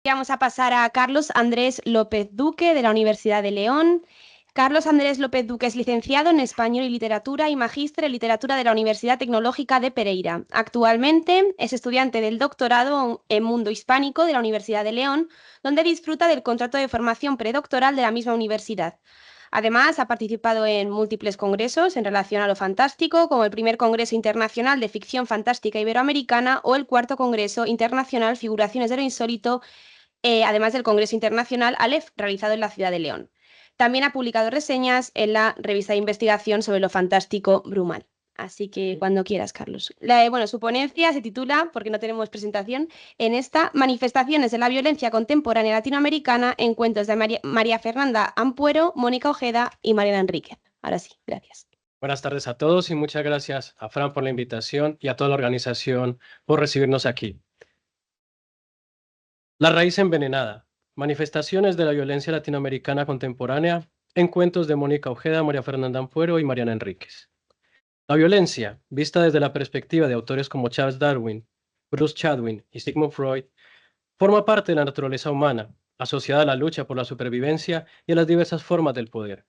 Vamos a pasar a Carlos Andrés López Duque, de la Universidad de León. Carlos Andrés López Duque es licenciado en Español y Literatura y magíster en Literatura de la Universidad Tecnológica de Pereira. Actualmente es estudiante del doctorado en Mundo Hispánico de la Universidad de León, donde disfruta del contrato de formación predoctoral de la misma universidad. Además, ha participado en múltiples congresos en relación a lo fantástico, como el primer Congreso Internacional de Ficción Fantástica Iberoamericana o el cuarto Congreso Internacional Figuraciones de lo Insólito, además del Congreso Internacional Aleph, realizado en la ciudad de León. También ha publicado reseñas en la revista de investigación sobre lo fantástico Brumal. Así que cuando quieras, Carlos. Su ponencia se titula, porque no tenemos presentación, en esta Manifestaciones de la violencia contemporánea latinoamericana en cuentos de María Fernanda Ampuero, Mónica Ojeda y Mariana Enríquez. Ahora sí, gracias. Buenas tardes a todos y muchas gracias a Fran por la invitación y a toda la organización por recibirnos aquí. La raíz envenenada. Manifestaciones de la violencia latinoamericana contemporánea en cuentos de Mónica Ojeda, María Fernanda Ampuero y Mariana Enríquez. La violencia, vista desde la perspectiva de autores como Charles Darwin, Bruce Chatwin y Sigmund Freud, forma parte de la naturaleza humana, asociada a la lucha por la supervivencia y a las diversas formas del poder.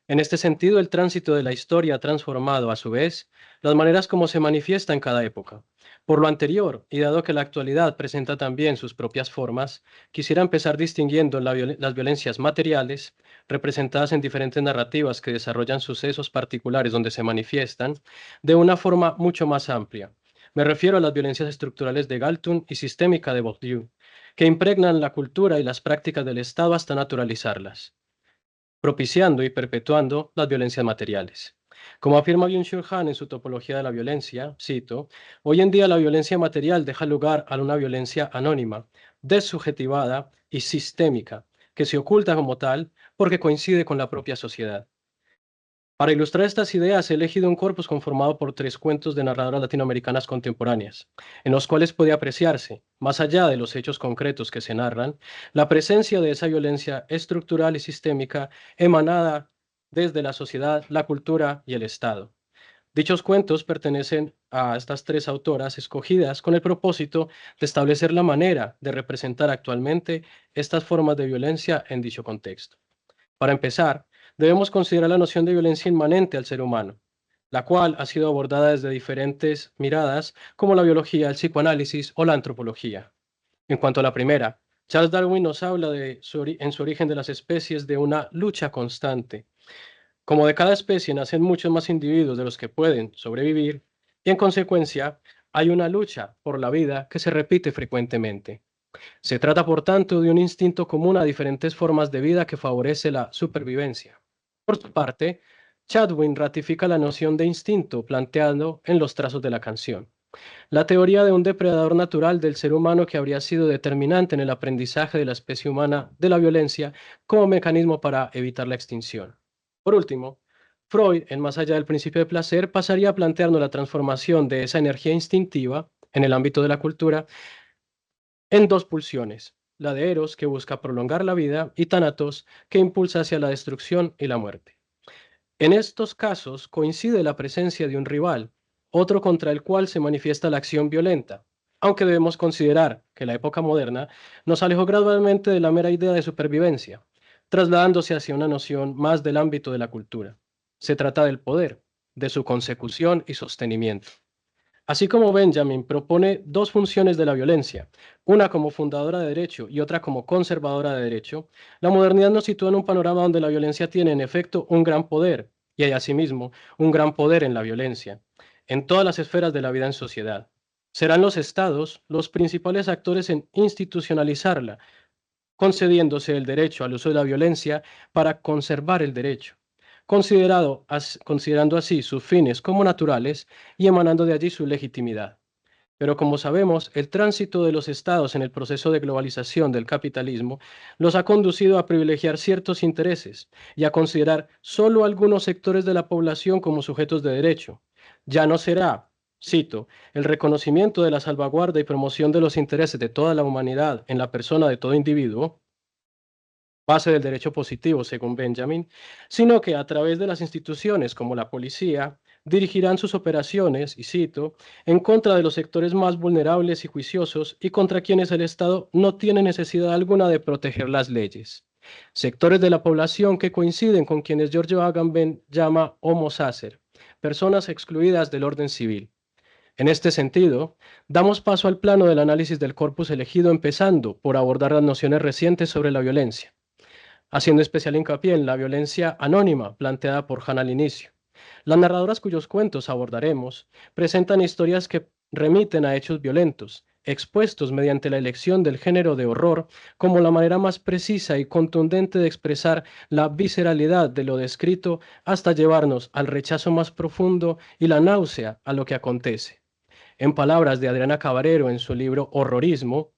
En este sentido, el tránsito de la historia ha transformado, a su vez, las maneras como se manifiesta en cada época. Por lo anterior, y dado que la actualidad presenta también sus propias formas, quisiera empezar distinguiendo las violencias materiales, representadas en diferentes narrativas que desarrollan sucesos particulares donde se manifiestan, de una forma mucho más amplia. Me refiero a las violencias estructurales de Galton y sistémica de Bourdieu, que impregnan la cultura y las prácticas del Estado hasta naturalizarlas, propiciando y perpetuando las violencias materiales. Como afirma Byung-Chul Han en su Topología de la Violencia, cito, hoy en día la violencia material deja lugar a una violencia anónima, desubjetivada y sistémica, que se oculta como tal porque coincide con la propia sociedad. Para ilustrar estas ideas he elegido un corpus conformado por 3 cuentos de narradoras latinoamericanas contemporáneas, en los cuales puede apreciarse, más allá de los hechos concretos que se narran, la presencia de esa violencia estructural y sistémica emanada desde la sociedad, la cultura y el Estado. Dichos cuentos pertenecen a estas 3 autoras escogidas con el propósito de establecer la manera de representar actualmente estas formas de violencia en dicho contexto. Para empezar, debemos considerar la noción de violencia inmanente al ser humano, la cual ha sido abordada desde diferentes miradas, como la biología, el psicoanálisis o la antropología. En cuanto a la primera, Charles Darwin nos habla en su origen de las especies de una lucha constante. Como de cada especie nacen muchos más individuos de los que pueden sobrevivir, y en consecuencia hay una lucha por la vida que se repite frecuentemente. Se trata, por tanto, de un instinto común a diferentes formas de vida que favorece la supervivencia. Por su parte, Chatwin ratifica la noción de instinto planteado en los trazos de la canción, la teoría de un depredador natural del ser humano que habría sido determinante en el aprendizaje de la especie humana de la violencia como mecanismo para evitar la extinción. Por último, Freud, en Más allá del principio de placer, pasaría a plantearnos la transformación de esa energía instintiva en el ámbito de la cultura en 2 pulsiones, la de Eros, que busca prolongar la vida, y Thanatos, que impulsa hacia la destrucción y la muerte. En estos casos coincide la presencia de un rival, otro contra el cual se manifiesta la acción violenta, aunque debemos considerar que la época moderna nos alejó gradualmente de la mera idea de supervivencia, trasladándose hacia una noción más del ámbito de la cultura. Se trata del poder, de su consecución y sostenimiento. Así como Benjamin propone 2 funciones de la violencia, una como fundadora de derecho y otra como conservadora de derecho, la modernidad nos sitúa en un panorama donde la violencia tiene en efecto un gran poder, y hay asimismo un gran poder en la violencia, en todas las esferas de la vida en sociedad. Serán los estados los principales actores en institucionalizarla, concediéndose el derecho al uso de la violencia para conservar el derecho, considerando así sus fines como naturales y emanando de allí su legitimidad. Pero como sabemos, el tránsito de los estados en el proceso de globalización del capitalismo los ha conducido a privilegiar ciertos intereses y a considerar solo algunos sectores de la población como sujetos de derecho. Ya no será, cito, el reconocimiento de la salvaguarda y promoción de los intereses de toda la humanidad en la persona de todo individuo, base del derecho positivo, según Benjamin, sino que a través de las instituciones como la policía, dirigirán sus operaciones, y cito, en contra de los sectores más vulnerables y juiciosos y contra quienes el Estado no tiene necesidad alguna de proteger las leyes. Sectores de la población que coinciden con quienes Giorgio Agamben llama homo sacer, personas excluidas del orden civil. En este sentido, damos paso al plano del análisis del corpus elegido, empezando por abordar las nociones recientes sobre la violencia, haciendo especial hincapié en la violencia anónima planteada por Han al inicio. Las narradoras cuyos cuentos abordaremos presentan historias que remiten a hechos violentos, expuestos mediante la elección del género de horror como la manera más precisa y contundente de expresar la visceralidad de lo descrito hasta llevarnos al rechazo más profundo y la náusea a lo que acontece. En palabras de Adriana Cabarero en su libro Horrorismo,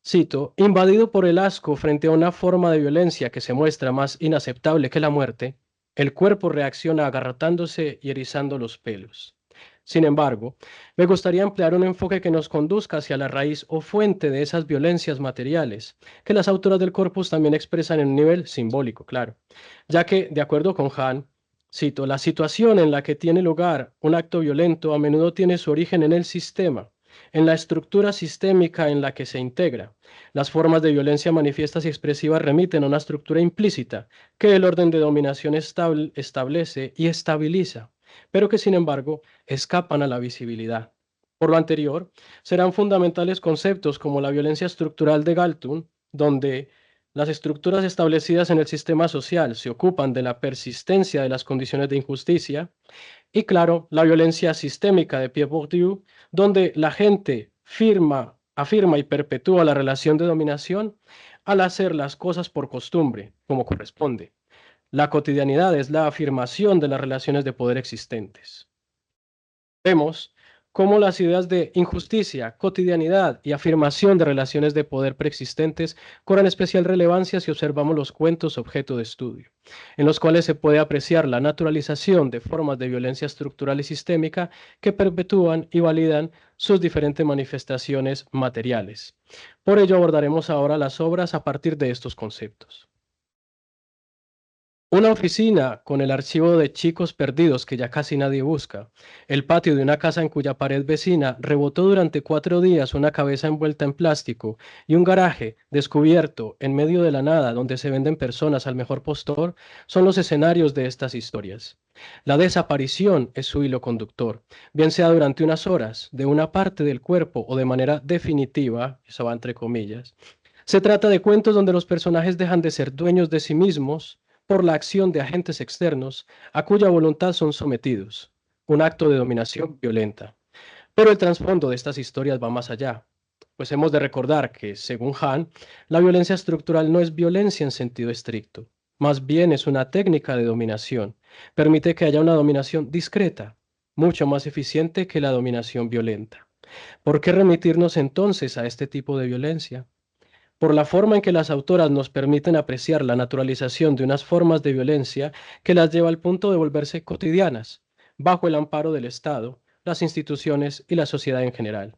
cito, invadido por el asco frente a una forma de violencia que se muestra más inaceptable que la muerte, el cuerpo reacciona agarrotándose y erizando los pelos. Sin embargo, me gustaría emplear un enfoque que nos conduzca hacia la raíz o fuente de esas violencias materiales, que las autoras del corpus también expresan en un nivel simbólico, claro, ya que, de acuerdo con Han, cito, la situación en la que tiene lugar un acto violento a menudo tiene su origen en el sistema, en la estructura sistémica en la que se integra. Las formas de violencia manifiestas y expresivas remiten a una estructura implícita que el orden de dominación establece y estabiliza, pero que sin embargo escapan a la visibilidad. Por lo anterior, serán fundamentales conceptos como la violencia estructural de Galtung, donde las estructuras establecidas en el sistema social se ocupan de la persistencia de las condiciones de injusticia, y claro, la violencia sistémica de Pierre Bourdieu, donde la gente afirma y perpetúa la relación de dominación al hacer las cosas por costumbre, como corresponde. La cotidianidad es la afirmación de las relaciones de poder existentes. Vemos cómo las ideas de injusticia, cotidianidad y afirmación de relaciones de poder preexistentes cobran especial relevancia si observamos los cuentos objeto de estudio, en los cuales se puede apreciar la naturalización de formas de violencia estructural y sistémica que perpetúan y validan sus diferentes manifestaciones materiales. Por ello abordaremos ahora las obras a partir de estos conceptos. Una oficina con el archivo de chicos perdidos que ya casi nadie busca. El patio de una casa en cuya pared vecina rebotó durante 4 días una cabeza envuelta en plástico y un garaje descubierto en medio de la nada donde se venden personas al mejor postor son los escenarios de estas historias. La desaparición es su hilo conductor, bien sea durante unas horas, de una parte del cuerpo o de manera definitiva, eso va entre comillas. Se trata de cuentos donde los personajes dejan de ser dueños de sí mismos por la acción de agentes externos a cuya voluntad son sometidos, un acto de dominación violenta. Pero el trasfondo de estas historias va más allá, pues hemos de recordar que, según Han, la violencia estructural no es violencia en sentido estricto, más bien es una técnica de dominación, permite que haya una dominación discreta, mucho más eficiente que la dominación violenta. ¿Por qué remitirnos entonces a este tipo de violencia? Por la forma en que las autoras nos permiten apreciar la naturalización de unas formas de violencia que las lleva al punto de volverse cotidianas, bajo el amparo del Estado, las instituciones y la sociedad en general.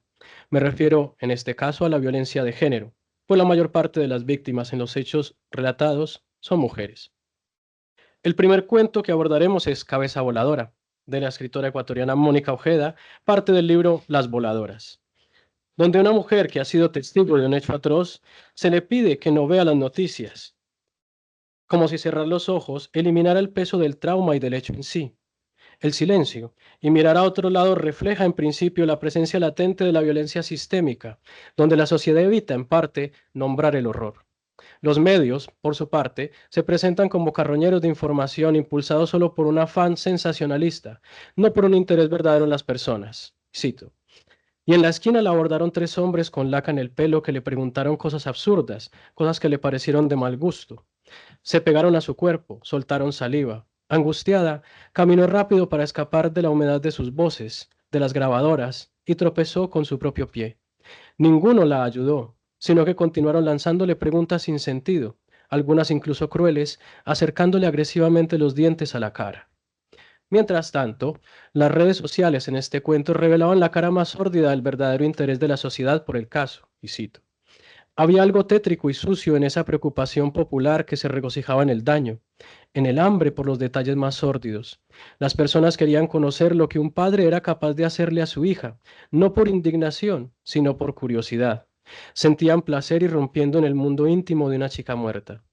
Me refiero, en este caso, a la violencia de género, pues la mayor parte de las víctimas en los hechos relatados son mujeres. El primer cuento que abordaremos es Cabeza Voladora, de la escritora ecuatoriana Mónica Ojeda, parte del libro Las Voladoras, donde una mujer que ha sido testigo de un hecho atroz se le pide que no vea las noticias, como si cerrar los ojos eliminara el peso del trauma y del hecho en sí. El silencio y mirar a otro lado refleja en principio la presencia latente de la violencia sistémica, donde la sociedad evita en parte nombrar el horror. Los medios, por su parte, se presentan como carroñeros de información impulsados solo por un afán sensacionalista, no por un interés verdadero en las personas. Cito. Y en la esquina la abordaron 3 hombres con laca en el pelo que le preguntaron cosas absurdas, cosas que le parecieron de mal gusto. Se pegaron a su cuerpo, soltaron saliva. Angustiada, caminó rápido para escapar de la humedad de sus voces, de las grabadoras, y tropezó con su propio pie. Ninguno la ayudó, sino que continuaron lanzándole preguntas sin sentido, algunas incluso crueles, acercándole agresivamente los dientes a la cara. Mientras tanto, las redes sociales en este cuento revelaban la cara más sórdida del verdadero interés de la sociedad por el caso, y cito. Había algo tétrico y sucio en esa preocupación popular que se regocijaba en el daño, en el hambre por los detalles más sórdidos. Las personas querían conocer lo que un padre era capaz de hacerle a su hija, no por indignación, sino por curiosidad. Sentían placer irrumpiendo en el mundo íntimo de una chica muerta.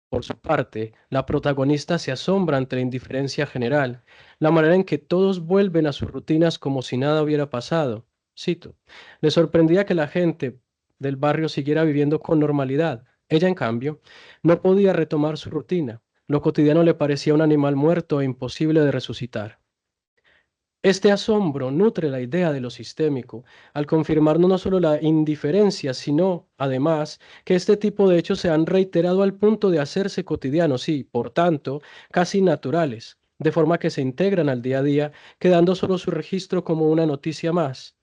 Por su parte, la protagonista se asombra ante la indiferencia general, la manera en que todos vuelven a sus rutinas como si nada hubiera pasado. Cito, le sorprendía que la gente del barrio siguiera viviendo con normalidad. Ella, en cambio, no podía retomar su rutina. Lo cotidiano le parecía un animal muerto e imposible de resucitar. Este asombro nutre la idea de lo sistémico, al confirmar no solo la indiferencia, sino, además, que este tipo de hechos se han reiterado al punto de hacerse cotidianos y, por tanto, casi naturales, de forma que se integran al día a día, quedando solo su registro como una noticia más.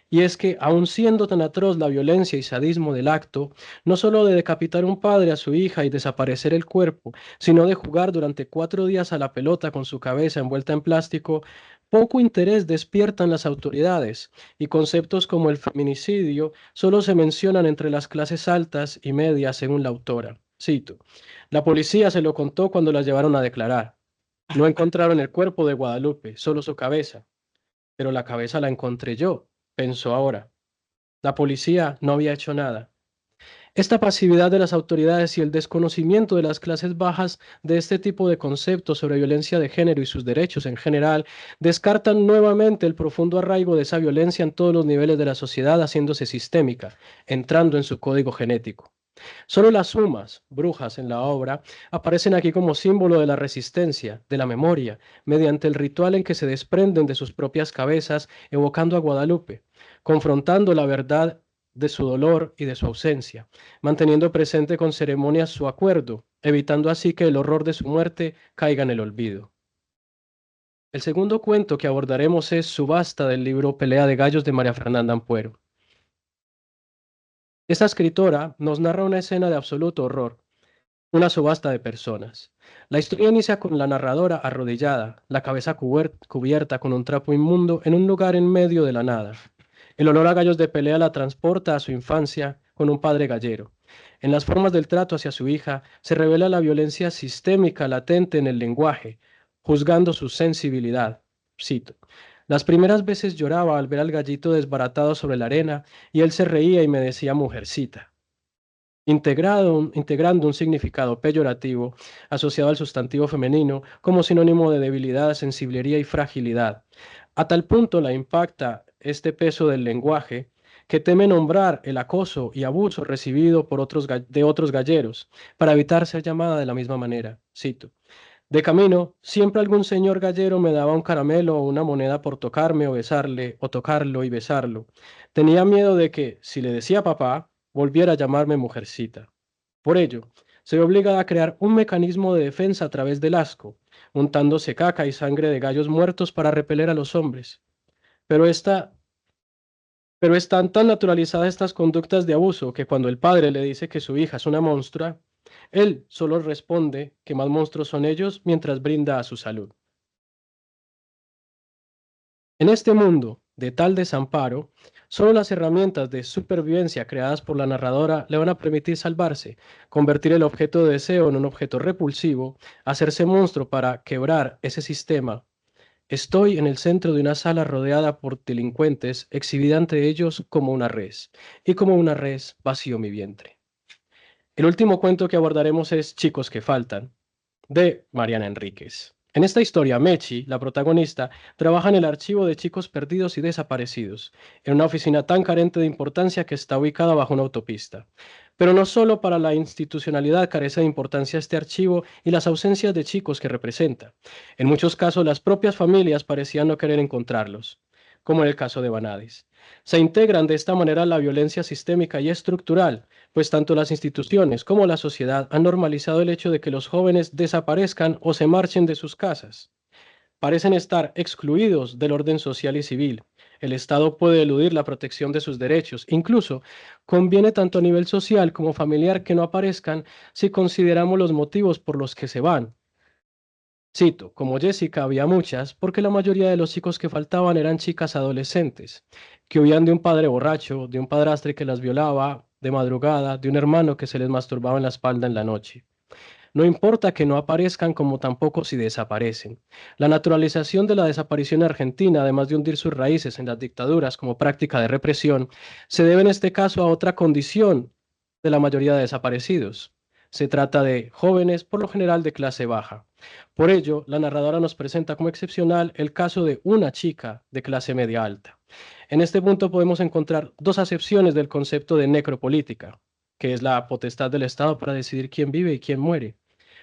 Y es que, aun siendo tan atroz la violencia y sadismo del acto, no solo de decapitar un padre a su hija y desaparecer el cuerpo, sino de jugar durante 4 días a la pelota con su cabeza envuelta en plástico, poco interés despiertan las autoridades, y conceptos como el feminicidio solo se mencionan entre las clases altas y medias, según la autora. Cito, la policía se lo contó cuando la llevaron a declarar. No encontraron el cuerpo de Guadalupe, solo su cabeza, pero la cabeza la encontré yo, pensó ahora. La policía no había hecho nada. Esta pasividad de las autoridades y el desconocimiento de las clases bajas de este tipo de conceptos sobre violencia de género y sus derechos en general descartan nuevamente el profundo arraigo de esa violencia en todos los niveles de la sociedad, haciéndose sistémica, entrando en su código genético. Solo las sumas, brujas en la obra, aparecen aquí como símbolo de la resistencia, de la memoria, mediante el ritual en que se desprenden de sus propias cabezas, evocando a Guadalupe, confrontando la verdad de su dolor y de su ausencia, manteniendo presente con ceremonias su acuerdo, evitando así que el horror de su muerte caiga en el olvido. El segundo cuento que abordaremos es Subasta del libro Pelea de Gallos de María Fernanda Ampuero. Esta escritora nos narra una escena de absoluto horror, una subasta de personas. La historia inicia con la narradora arrodillada, la cabeza cubierta con un trapo inmundo en un lugar en medio de la nada. El olor a gallos de pelea la transporta a su infancia con un padre gallero. En las formas del trato hacia su hija se revela la violencia sistémica latente en el lenguaje, juzgando su sensibilidad. Cito. Las primeras veces lloraba al ver al gallito desbaratado sobre la arena y él se reía y me decía mujercita, integrando un significado peyorativo asociado al sustantivo femenino como sinónimo de debilidad, sensiblería y fragilidad. A tal punto la impacta este peso del lenguaje que teme nombrar el acoso y abuso recibido por de otros galleros para evitar ser llamada de la misma manera. Cito. De camino, siempre algún señor gallero me daba un caramelo o una moneda por tocarme o besarle, o tocarlo y besarlo. Tenía miedo de que, si le decía papá, volviera a llamarme mujercita. Por ello, se ve obligada a crear un mecanismo de defensa a través del asco, untándose caca y sangre de gallos muertos para repeler a los hombres. Pero pero están tan naturalizadas estas conductas de abuso que cuando el padre le dice que su hija es una monstrua, él solo responde que más monstruos son ellos mientras brinda a su salud. En este mundo de tal desamparo, solo las herramientas de supervivencia creadas por la narradora le van a permitir salvarse, convertir el objeto de deseo en un objeto repulsivo, hacerse monstruo para quebrar ese sistema. Estoy en el centro de una sala rodeada por delincuentes, exhibida ante ellos como una res, y como una res vacío mi vientre. El último cuento que abordaremos es Chicos que faltan, de Mariana Enríquez. En esta historia, Mechi, la protagonista, trabaja en el archivo de chicos perdidos y desaparecidos, en una oficina tan carente de importancia que está ubicada bajo una autopista. Pero no solo para la institucionalidad carece de importancia este archivo y las ausencias de chicos que representa. En muchos casos, las propias familias parecían no querer encontrarlos, como en el caso de Vanadis. Se integran de esta manera la violencia sistémica y estructural, pues tanto las instituciones como la sociedad han normalizado el hecho de que los jóvenes desaparezcan o se marchen de sus casas. Parecen estar excluidos del orden social y civil. El Estado puede eludir la protección de sus derechos. Incluso conviene tanto a nivel social como familiar que no aparezcan si consideramos los motivos por los que se van. Cito, como Jessica había muchas, porque la mayoría de los chicos que faltaban eran chicas adolescentes, que huían de un padre borracho, de un padrastre que las violaba de madrugada, de un hermano que se les masturbaba en la espalda en la noche. No importa que no aparezcan como tampoco si desaparecen. La naturalización de la desaparición argentina, además de hundir sus raíces en las dictaduras como práctica de represión, se debe en este caso a otra condición de la mayoría de desaparecidos. Se trata de jóvenes, por lo general de clase baja. Por ello, la narradora nos presenta como excepcional el caso de una chica de clase media alta. En este punto podemos encontrar dos acepciones del concepto de necropolítica, que es la potestad del Estado para decidir quién vive y quién muere,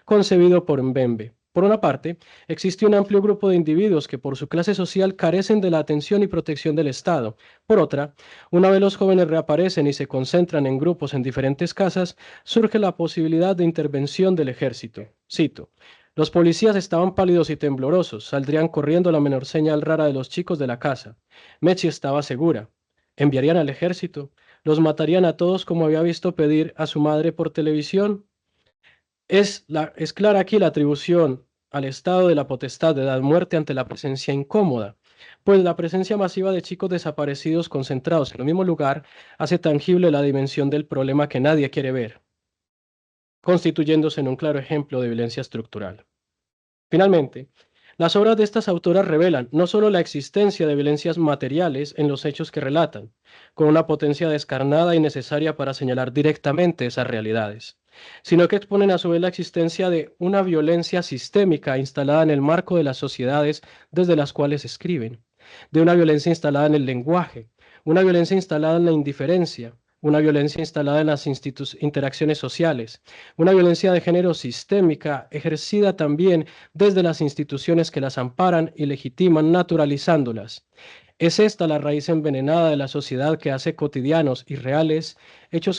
concebido por Mbembe. Por una parte, existe un amplio grupo de individuos que por su clase social carecen de la atención y protección del Estado. Por otra, una vez los jóvenes reaparecen y se concentran en grupos en diferentes casas, surge la posibilidad de intervención del ejército. Cito: los policías estaban pálidos y temblorosos, saldrían corriendo la menor señal rara de los chicos de la casa. Mechi estaba segura. ¿Enviarían al ejército? ¿Los matarían a todos como había visto pedir a su madre por televisión? Es clara aquí la atribución al Estado de la potestad de dar muerte ante la presencia incómoda, pues la presencia masiva de chicos desaparecidos concentrados en el mismo lugar hace tangible la dimensión del problema que nadie quiere ver, constituyéndose en un claro ejemplo de violencia estructural. Finalmente, las obras de estas autoras revelan no solo la existencia de violencias materiales en los hechos que relatan, con una potencia descarnada y necesaria para señalar directamente esas realidades, sino que exponen a su vez la existencia de una violencia sistémica instalada en el marco de las sociedades desde las cuales escriben, de una violencia instalada en el lenguaje, una violencia instalada en la indiferencia, una violencia instalada en las interacciones sociales, una violencia de género sistémica ejercida también desde las instituciones que las amparan y legitiman, naturalizándolas. Es esta la raíz envenenada de la sociedad que hace cotidianos y reales hechos